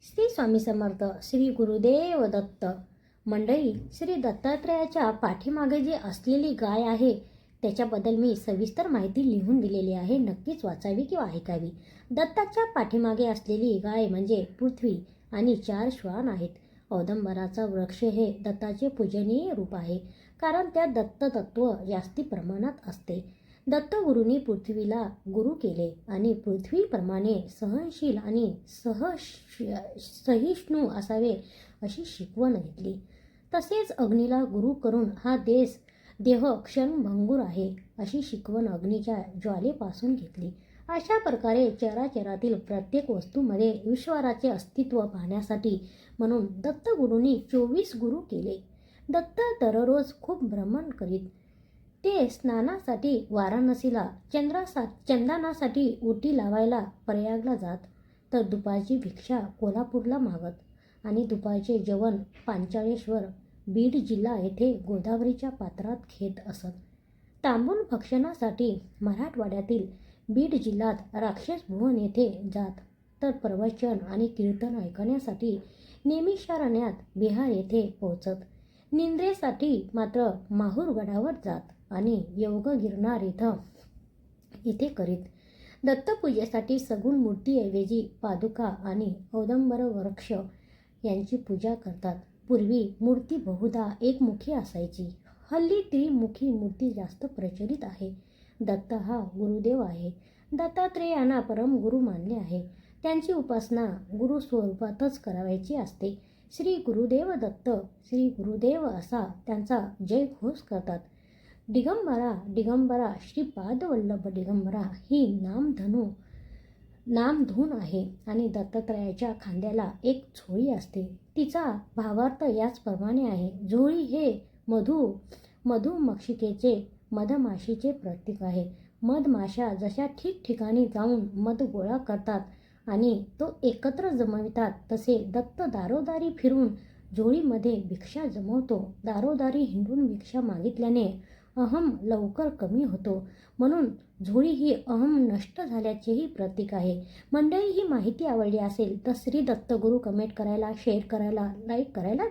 श्री स्वामी समर्थ. श्री गुरुदेव दत्त. मंडळी, श्री दत्तात्रयाच्या पाठीमागे जी असलेली गाय आहे त्याच्याबद्दल मी सविस्तर माहिती लिहून दिलेली आहे. नक्कीच वाचावी किंवा ऐकावी. दत्ताच्या पाठीमागे असलेली गाय म्हणजे पृथ्वी आणि 4 श्वान आहेत. औदंबराचा वृक्ष हे दत्ताचे पूजनीय रूप आहे, कारण त्यात दत्त तत्व जास्ती प्रमाणात असते. दत्तगुरूंनी पृथ्वीला गुरु केले आणि पृथ्वीप्रमाणे सहनशील आणि सहिष्णू असावे अशी शिकवण घेतली. तसेच अग्नीला गुरु करून हा देह क्षणभंगूर आहे अशी शिकवण अग्नीच्या ज्वालेपासून घेतली. अशा प्रकारे चराचरातील प्रत्येक वस्तूमध्ये ईश्वराचे अस्तित्व पाहण्यासाठी म्हणून दत्तगुरूंनी 24 गुरु केले. दत्त दररोज खूप भ्रमण करीत. ते स्नानासाठी वाराणसीला, चंदनासाठी ओटी लावायला प्रयागला जात, तर दुपारची भिक्षा कोल्हापूरला मागत आणि दुपारचे जेवण पांचाळेश्वर, बीड जिल्हा येथे गोदावरीच्या पात्रात घेत असत. तांबूल भक्षणासाठी मराठवाड्यातील बीड जिल्ह्यात राक्षसभुवन येथे जात, तर प्रवचन आणि कीर्तन ऐकण्यासाठी नेमिषारण्यात बिहार येथे पोहोचत. निंद्रेसाठी मात्र माहूरगडावर जात आणि योग गिरनार इथे करीत. दत्तपूजेसाठी सगुण मूर्तीऐवजी पादुका आणि औदंबर वृक्ष यांची पूजा करतात. पूर्वी मूर्ती बहुधा एकमुखी असायची. हल्ली त्रिमुखी मूर्ती जास्त प्रचलित आहे. दत्त हा गुरुदेव आहे. दत्तात्रेयांना परम गुरु मानले आहे. त्यांची उपासना गुरु स्वरूपातच करावयाची असते. श्री गुरुदेव दत्त, श्री गुरुदेव असा त्यांचा जयघोष करतात. दिगंबरा श्रीपादवल्लभ दिगंबरा ही नामधून आहे आणि दत्तात्रयाच्या खांद्याला एक झोळी असते. तिचा भावार्थ याचप्रमाणे आहे. झोळी हे मधमाशीचे प्रतीक आहे. मधमाशा जशा ठिकठिकाणी जाऊन मध गोळा करतात आणि तो एकत्र जमवितात, तसे दत्त दारोदारी फिरून झोळीमध्ये भिक्षा जमवतो. दारोदारी हिंडून भिक्षा मागितल्याने अहम लवकर कमी होतो, म्हणून झोळी ही अहम नष्ट झाल्याचेही प्रतीक आहे. मंडळी, ही माहिती आवडली असेल तर श्री दत्तगुरू कमेंट करायला, शेअर करायला, लाईक करायला